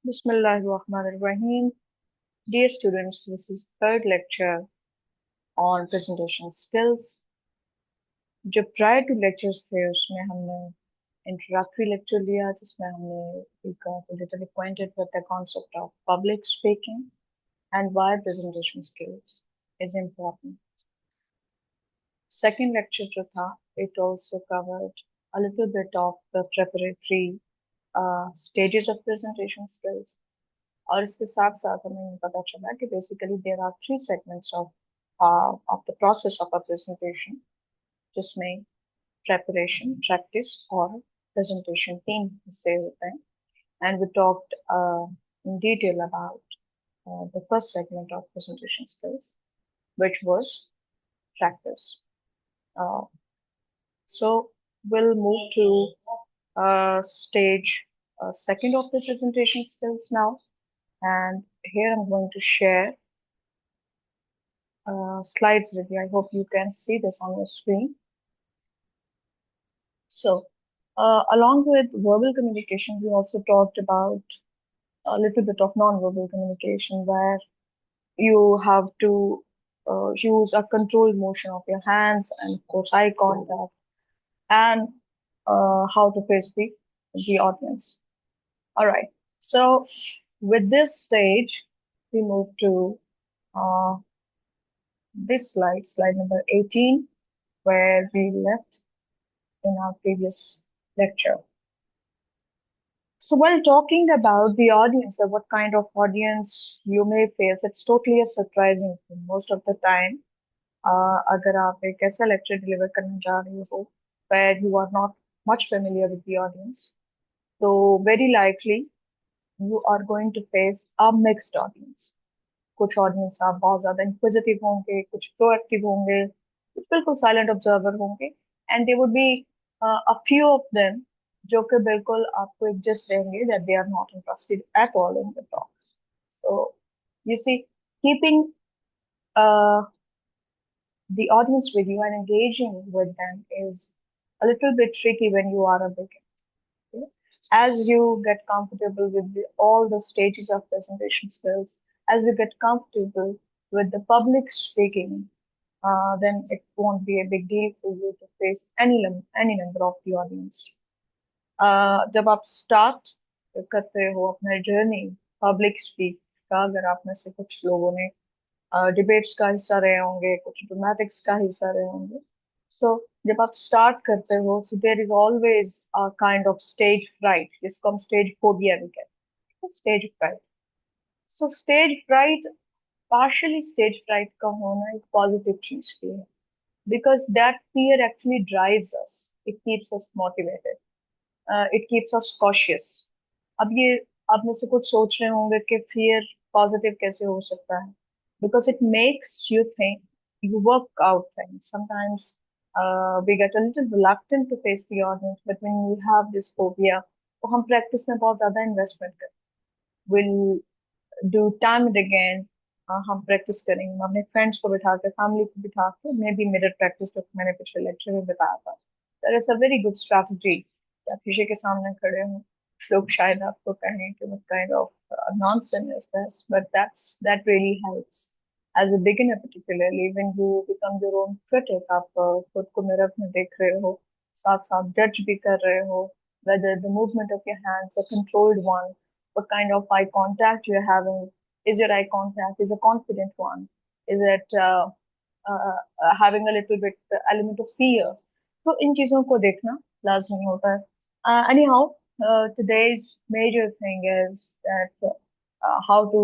Bismillahirrahmanirrahim. Dear students, this is third lecture on presentation skills. जो prior to lectures थे उसमें हमने introductory lecture लिया जिसमें हमने we got a little acquainted with the concept of public speaking and why presentation skills is important. Second lecture जो था it also covered a little bit of the preparatory stages of presentation skills. और इसके साथ साथ हमें ये पता चला कि basically there are three segments of the process of a presentation जिसमें preparation, practice और presentation तीन हिस्से होते हैं. And we talked in detail about the first segment of presentation skills, which was practice. Uh, so we'll move to stage second of the presentation skills now. And here I'm going to share slides with you. I hope you can see this on your screen. So, along with verbal communication, we also talked about a little bit of non-verbal communication where you have to use a controlled motion of your hands and, of course, eye contact and how to face the audience. All right. So, with this stage, we move to uh, this slide number 18, where we left in our previous lecture. So while talking about the audience or what kind of audience you may face, it's totally a surprising thing. Most of the time, अगर आप एक ऐसा lecture deliver करने जा रहे हो where you are not much familiar with the audience, so very likely you are going to face a mixed audience. कुछ audience आप बहुत ज्यादा इंक्विजिटिव होंगे, कुछ प्रोएक्टिव होंगे, कुछ बिल्कुल साइलेंट ऑब्जर्वर होंगे, and they would be a few of them जो कि बिल्कुल आपको एक जस्ट देंगे that they are not interested at all in the talk. So you see, keeping uh, the audience with you and engaging with them is a little bit tricky when you are a beginner. Okay? As you get comfortable with all the stages of presentation skills, as you get comfortable with the public speaking, then it won't be a big deal for you to face any number of the audience. जब आप start करते हो अपना journey public speak का, अगर आप में से कुछ लोगों ने डिबेट्स का हिस्सा रहे होंगे, कुछ ड्रामेटिक्स का हिस्सा रहे होंगे, सो जब आप स्टार्ट करते हो so there is always a kind of stage fright जिसको हम स्टेज फोबिया भी कहते हैं. Stage fright. So stage fright, partially stage fright का होना एक पॉजिटिव चीज भी है because that fear actually drives us. It keeps us motivated. It keeps us cautious. अब ये आप में से कुछ सोच रहे होंगे कि fear positive कैसे हो सकता है? Because it makes you think, you work out things. Sometimes we get a little reluctant to face the audience, but when we have this phobia, तो हम practice में बहुत ज़्यादा investment करते हैं. We'll do time and again. हम practice करेंगे. मैं अपने फ्रेंड्स को बिठा के, फैमिली को बिठा के, मे बी मिरर प्रैक्टिस जो मैंने पिछले लेक्चर में बताया था, that is a very good strategy. आप शीशे के सामने खड़े हो, लोग शायद आपको कहें कि what kind of nonsense is this, but that really helps as a beginner, particularly when you become your own critic. आप खुद को मिरर में देख रहे हो, साथ साथ जज भी कर रहे हो whether the movement of your hands are controlled one, what kind of eye contact you're having. Is your eye contact is a confident one? Is it having a little bit the element of fear? तो इन चीजों को देखना लाजमी होता है. Anyhow, today's major thing is that how to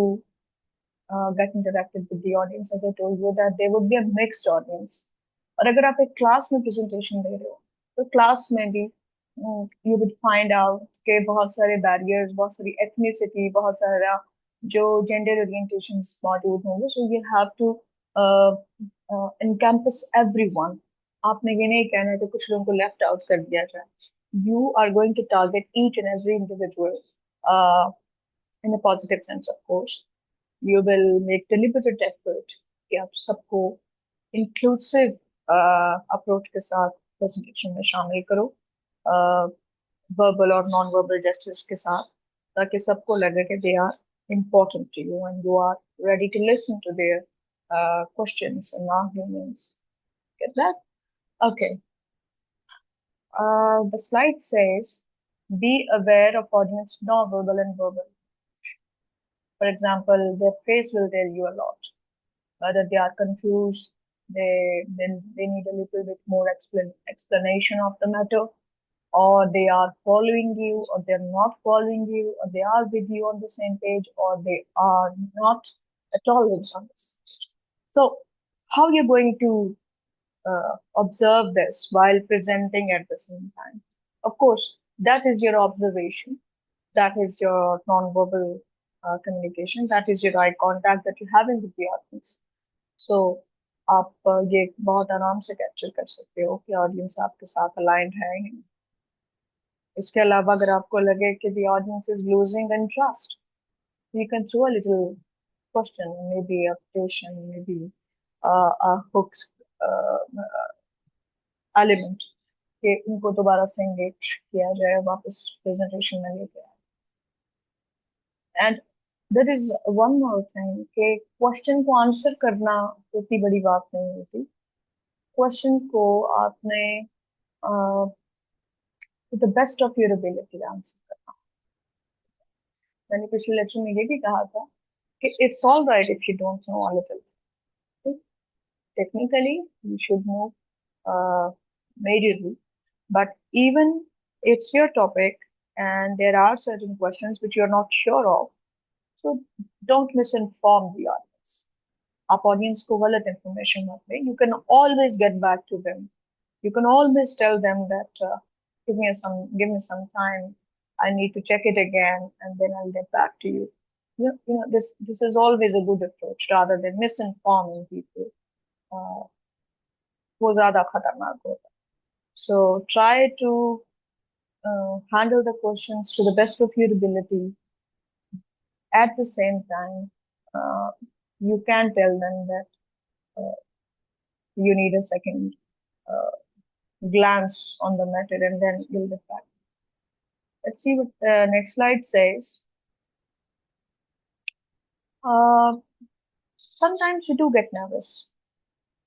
get interacted with the audience. As I told you that there would be a mixed audience. और अगर आप एक क्लास में प्रेजेंटेशन दे रहे हो तो क्लास में भी यू वुड फाइंड आउट के बहुत सारे बैरियर्स, बहुत सारी एथनिसिटी, बहुत सारा जो जेंडर ओरिएंटेशन मौजूद होंगे. So you have to encompass everyone. आपने ये नहीं कहना है कि कुछ लोगों को लेफ्ट आउट कर दिया जाए. You are going to target each and every individual uh, in a positive sense, of course. You will make deliberate effort कि आप सबको inclusive approach के साथ presentation में शामिल करो, verbal और non-verbal gestures के साथ, ताकि सबको लगे कि they are important to you and you are ready to listen to their questions and arguments. Get that? Okay. The slide says, be aware of audience non-verbal and verbal. For example, their face will tell you a lot. Whether they are confused, they need a little bit more explanation of the matter, or they are following you, or they're not following you, or they are with you on the same page, or they are not at all with you on this. So, how you're going to observe this while presenting at the same time? Of course, that is your observation. That is your non-verbal communication. That is your eye contact that you're having with the audience. So आप ये बहुत आराम से capture कर सकते हो कि audience आपके साथ अलाइंड है या नहीं। इसके अलावा अगर आपको लगे कि the audience is losing interest, you can throw a little question, maybe a question, maybe a hooks uh, element कि उनको दोबारा से engage किया जाए वापस presentation में लेके आए। And there is one more thing कि question को answer करना उतनी बड़ी बात नहीं होती। क्वेश्चन को आपने to the best of your ability answer करना। मैंने पिछले लेक्चर में ये भी कहा था कि it's all right if you don't know a little. Technically, you should know majorly, but even it's your topic and there are certain questions which you're not sure of, so don't misinform the audience. आप audience को गलत information मत दें. You can always get back to them. You can always tell them that give me some time. I need to check it again, and then I'll get back to you. This is always a good approach rather than misinforming people. Uh, वो ज़्यादा खतरनाक होता है. So try to handle the questions to the best of your ability. At the same time, uh, you can tell them that uh, you need a second uh, glance on the matter and then you'll get back. Let's see what the next slide says. Uh, Sometimes you do get nervous.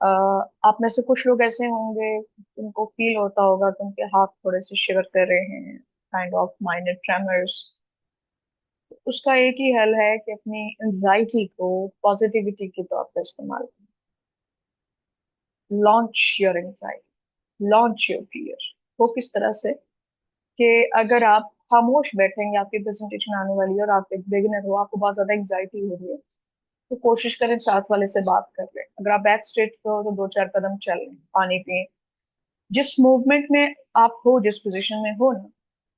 आप में से कुछ लोग ऐसे होंगे जिनको feel होता होगा कि उनके हाथ थोड़े से शिवर कर रहे हैं, काइंड ऑफ माइनर ट्रेमर्स। उसका एक ही हल है कि अपनी एंजाइटी को पॉजिटिविटी के तौर पर इस्तेमाल करें। Launch your anxiety, launch your fear. वो किस तरह से कि अगर आप खामोश बैठेंगे, आपकी प्रेजेंटेशन आने वाली है और आप एक बिगिनर हो, आपको बहुत ज्यादा एंजाइटी हो रही है, तो कोशिश करें साथ वाले से बात कर लें। अगर आप बैक स्टेज पे हो तो दो चार कदम चल लें, पानी पिए। जिस मूवमेंट में आप हो, जिस पोजीशन में हो ना,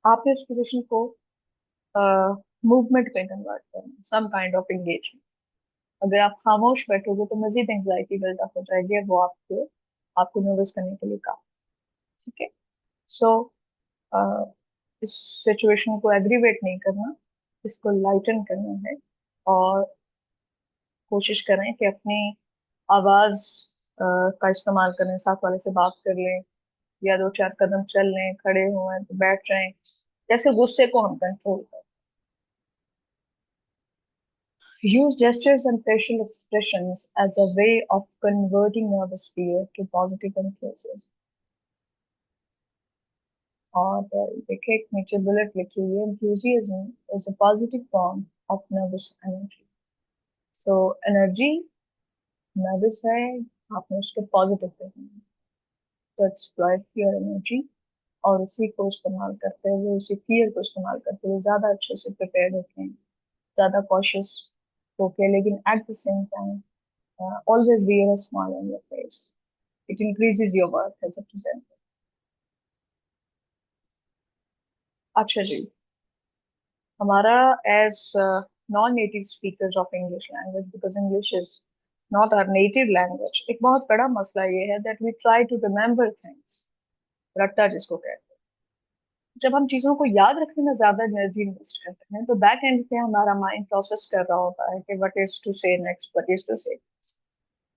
आपने उस पोजीशन को मूवमेंट में कन्वर्ट करना, सम काइंड ऑफ एंगेजमेंट। अगर आप खामोश बैठोगे तो मजीद एंग्जाइटी बिल्डअप हो जाएगी, वो आपको आपको नर्वस करने के लिए कहा। ठीक है। सो इस सिचुएशन को एग्रीवेट नहीं करना, इसको लाइटन करना है और कोशिश करें कि अपनी आवाज का इस्तेमाल करें, साथ वाले से बात कर लें या दो चार कदम चल लें, खड़े हुए हैं तो बैठ जाएं, जैसे गुस्से को हम कंट्रोल करें। Use gestures and facial expressions as a way of converting nervous fear to positive enthusiasm. और देखिए एक नीचे बुलेट लिखी हुई है, enthusiasm is a positive form of nervous energy. So energy nervous है, आपने उसके पॉजिटिव करना है, तो exploit your energy और उसी को इस्तेमाल करते हुए, उसी फियर को इस्तेमाल करते हुए ज्यादा अच्छे से प्रिपेयर होते हैं, ज्यादा कॉशियस होके, लेकिन at the same time always wear a smile on your face. It increases your worth as a presenter. अच्छा जी, हमारा as non-native speakers of English language, because English is not our native language, एक बहुत बड़ा मसला ये है that we try to remember things, रट्टा जिसको कहते हैं। जब हम चीजों को याद रखने में ज्यादा एनर्जी इन्वेस्ट करते हैं तो बैक एंड पे हमारा माइंड प्रोसेस कर रहा होता है कि what is to say next, what is to say.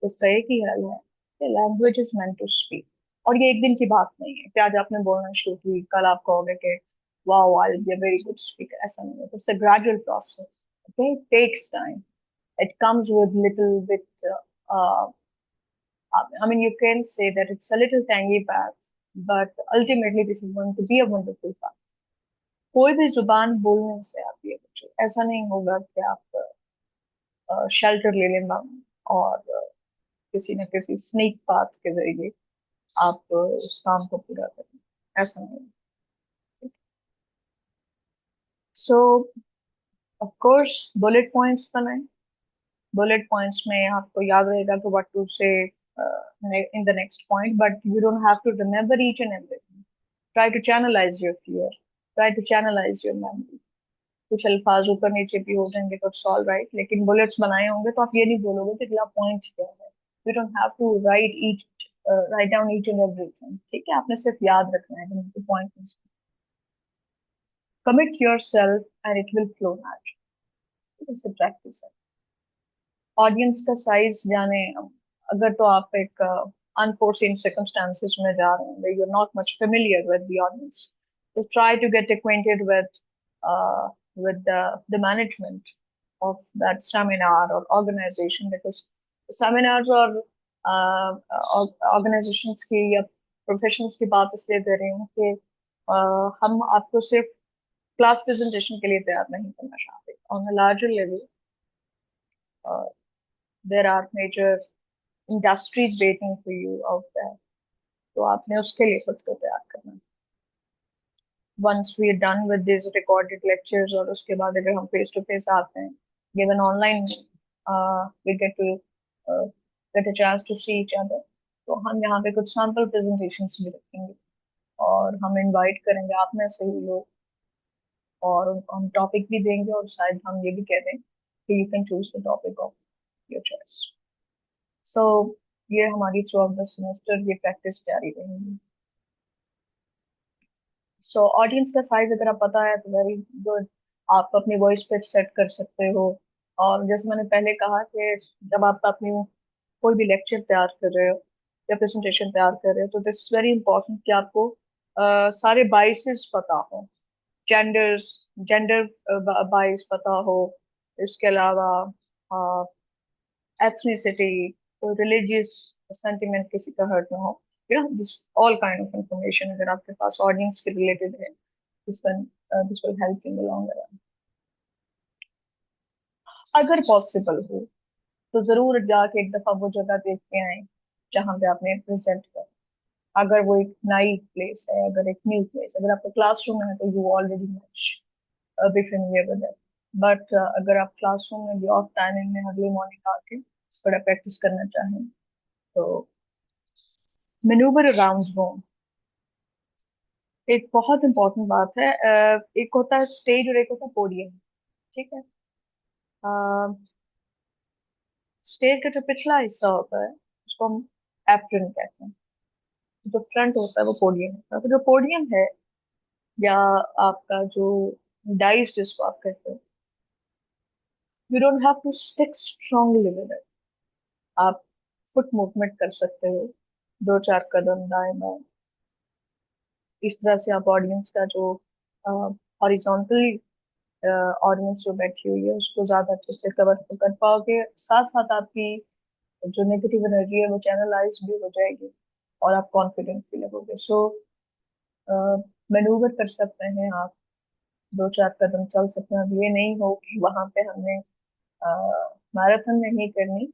इसका एक ही हल है कि language is meant to speak. और ये एक दिन की बात नहीं है कि आज आपने बोलना शुरू की, कल आप कहोगे कि wow, I'll be a very good speaker. ऐसा नहीं है. It's a gradual process. Okay, it takes time. It comes with little bit. Uh, I mean, you can say that it's a little tangy path, but ultimately this is going to be a wonderful path. कोई भी जुबान बोलने से आती है बच्चों. ऐसा नहीं होगा कि आप शेल्टर ले लेना और किसी न किसी स्नेक पाथ के जरिए आप उस काम को पूरा करें. ऐसा नहीं. So of course bullet points बनाएं. बुलेट पॉइंट्स में आपको याद रहेगा कि what to say in the next point, but you don't have to remember each and everything. Try to channelize your fear. Try to channelize your memory. कुछ अल्फाज ऊपर नीचे भी हो जाएंगे तो इट्स ऑल राइट, लेकिन बुलेट्स बनाए होंगे तो आप ये नहीं बोलोगे कि अगला पॉइंट क्या है. You don't have to write down each and everything. ठीक है, आपने सिर्फ याद रखना है point. Commit yourself and it will flow naturally. Practice है. ऑडियंस का साइज जाने. अगर तो आप एक अनफोर्सीन सर्कमस्टांसेस में जा रहे हैं, you are not much familiar with the audience, तो try to get acquainted with the management of that seminar or organization, because seminars और organizations की या professions की बात इसलिए कर रही हूँ कि हम आपको सिर्फ क्लास प्रेजेंटेशन के लिए तैयार नहीं करना चाहते. On a larger level, there are major industries waiting for you out there. तो आपने उसके लिए खुद को तैयार करना है. Once we are done with these recorded lectures और उसके बाद अगर हम face to face आते हैं, given online, we get to uh, get a chance to see each other. तो हम यहाँ पे कुछ sample presentations भी रखेंगे और हम invite करेंगे आप में से ही लोग, और हम टॉपिक भी देंगे और शायद हम ये भी कह दें कि you can choose the topic of your choice. So ये हमारी थ्रू आउट द सेमेस्टर ये प्रैक्टिस जारी रहेगी. सो ऑडियंस का साइज अगर आप पता है तो वेरी गुड. आप अपनी वॉइस पिच सेट कर सकते हो. और जैसे मैंने पहले कहा कि जब आप अपनी कोई भी लेक्चर तैयार कर रहे हो या प्रेजेंटेशन तैयार कर रहे हो, तो दिस इज वेरी इंपॉर्टेंट कि आपको सारे बाइसेस पता हो. जेंडर्स जेंडर बाइस पता हो. इसके अलावा ethnicity, religious sentiment किसी का हर्ट ना हो. This all kind of information अगर आपके पास ऑडियंस के रिलेटेड है, this will help in the long run. अगर पॉसिबल हो तो जरूर जाके एक दफा वो जगह देख के आए जहाँ पे आपने प्रेजेंट कर. अगर वो एक नई प्लेस है, अगर एक न्यू प्लेस, अगर आपका क्लासरूम है तो you already much be familiar with it. But अगर आप क्लासरूम में भी ऑफ टाइमिंग में अर्ली मॉर्निंग आके थोड़ा प्रैक्टिस करना चाहें तो मैनूवर अराउंड रूम एक बहुत इंपॉर्टेंट बात है. एक होता है स्टेज और एक होता है पोडियम. ठीक है. स्टेज का जो पिछला हिस्सा होता है उसको हम एप्रन कहते हैं. जो फ्रंट होता है वो पोडियम होता है. तो जो पोडियम है या आपका जो डाइस जिसको आप कहते हो, you don't have to stick strongly with it. आप फुट मूवमेंट कर सकते हो, दो चार कदम दाएं बाएं. इस तरह से आप ऑडियंस का जो हॉरिजॉन्टली ऑडियंस जो बैठी हुई है उसको ज्यादा अच्छे से कवर कर पाओगे. साथ साथ आपकी जो नेगेटिव एनर्जी है वो चैनलाइज भी हो जाएगी और आप कॉन्फिडेंट भी लगोगे. सो मैनूवर कर सकते हैं आप, दो चार कदम चल सकते हैं. अब ये नहीं हो कि वहां पे हमने मैराथन नहीं करनी,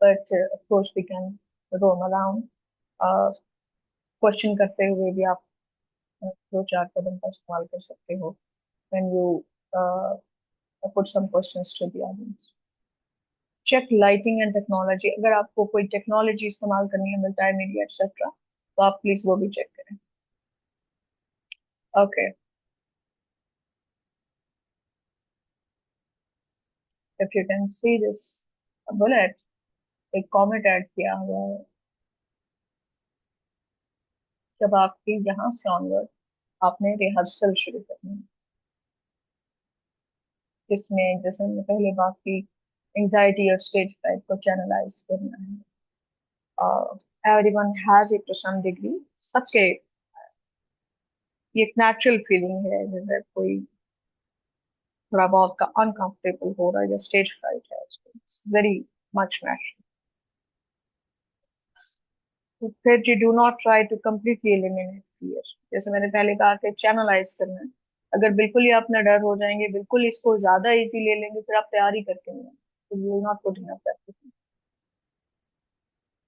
but of course we can roam around. Question करते हुए भी आप दो चार कदम का इस्तेमाल कर सकते हो when you uh, put some questions to the audience. Check lighting and technology. अगर आपको कोई टेक्नोलॉजी इस्तेमाल करनी है, मल्टीमीडिया एक्सेट्रा, तो आप प्लीज वो भी चेक करें. Okay. If you can see this bullet, एक कॉमेंट ऐड किया हुआ है. जब आपकी यहाँ से ऑनवर्ड आपने रिहर्सल शुरू करनी है, जिसमें जैसे हमने पहले बात की एंजाइटी और स्टेज फ्राइट को चैनलाइज करना है. Everyone has it to some degree. सबके ये एक नेचुरल फीलिंग है, जैसे कोई थोड़ा बहुत का अनकंफर्टेबल हो रहा है या स्टेज फ्राइट है, इट्स वेरी मच नेचुरल। तो फिर you do not try to completely eliminate fear. जैसे मैंने पहले कहा कि चैनलाइज करना है। अगर बिल्कुल ही अपना डर हो जाएंगे, बिल्कुल इसको ज्यादा इजी ले लेंगे, फिर आप तैयारी करके नहीं, तो you will not put in practice.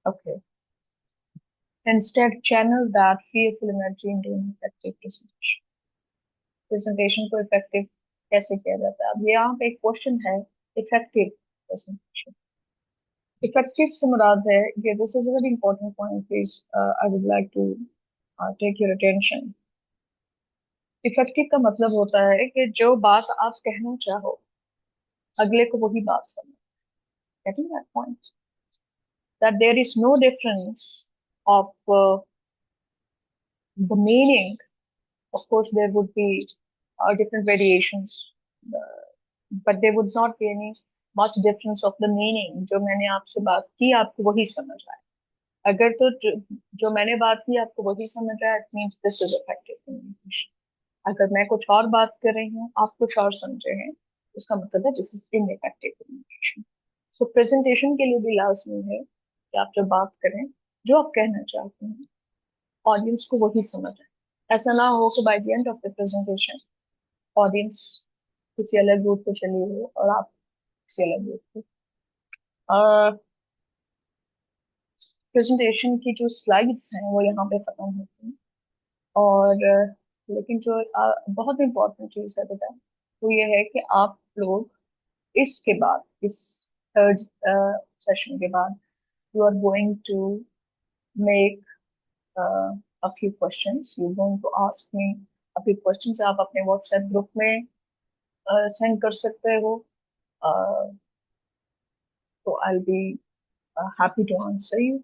Okay, instead channel that fearful energy into an effective presentation। Presentation को इफेक्टिव कैसे किया जाता है? अब ये यहाँ पे एक क्वेश्चन है, इफेक्टिव प्रेजेंटेशन। इफेक्टिव से मुराद है, ये this is a very important point, please I would like to take your attention. Effective का मतलब होता है कि जो बात आप कहना चाहो, अगले को वही बात समझ। Getting that point, that there is no difference of the meaning. Of course there would be different variations, uh, but there would not be any much difference of the meaning। जो मैंने आपसे बात की आपको वही समझ आए, अगर तो जो मैंने बात की आपको वही समझ आया, it means this is effective communication. अगर मैं कुछ और बात कर रही हूँ, आप कुछ और समझे हैं, उसका मतलब है this is ineffective communication. So presentation के लिए भी लाजमी है कि आप जब बात करें, जो आप कहना चाहते हैं, ऑडियंस को वही समझ आए। ऐसा ना हो कि by the end of the presentation audience किसी अलग रूट पे चली हो और आप किसी अलग रूट पे। प्रेजेंटेशन की जो स्लाइड्स हैं वो यहाँ पे खत्म होती हैं। और लेकिन जो बहुत इंपॉर्टेंट चीज है बेटा, वो ये है कि आप लोग इसके बाद, इस थर्ड सेशन के बाद, you are going to make a few questions, you going to ask me a few questions. आप अपने व्हाट्सएप ग्रुप में सेंड कर सकते हो, तो I be happy to answer you.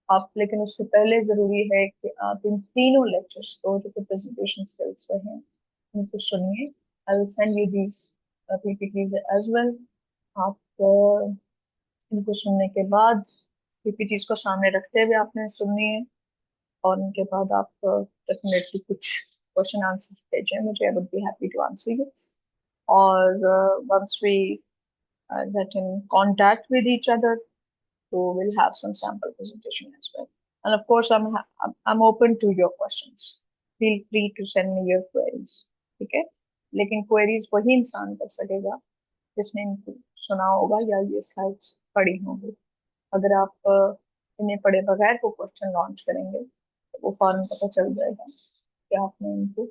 आप, लेकिन उससे पहले जरूरी है कि आप इन तीनों लेक्चर्स को, जो कि प्रेजेंटेशन स्किल्स पे हैं, उनको सुनिए। I will send you these PPTs as well. आप इनको सुनने के बाद, पीपीटीज को सामने रखते हुए आपने सुननी है, और उनके बाद आप डेफिनेटली कुछ क्वेश्चन आंसर्स भेजें मुझे, I would be happy to answer you. और once we get in contact with each other, so we'll have some sample presentation as well. And of course, I'm open to your questions. Feel free to send me your queries. ठीक है? लेकिन queries वही इंसान कर सकेगा जिसने इनको सुना होगा या ये स्लाइड्स पढ़ी होंगी। अगर आप इन्हें पढ़े बगैर को क्वेश्चन लॉन्च करेंगे, तो वो फौरन पता चल जाएगा कि आपने इनको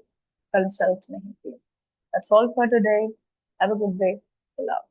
कंसल्ट नहीं किया। That's all for today. Have a good day. Love.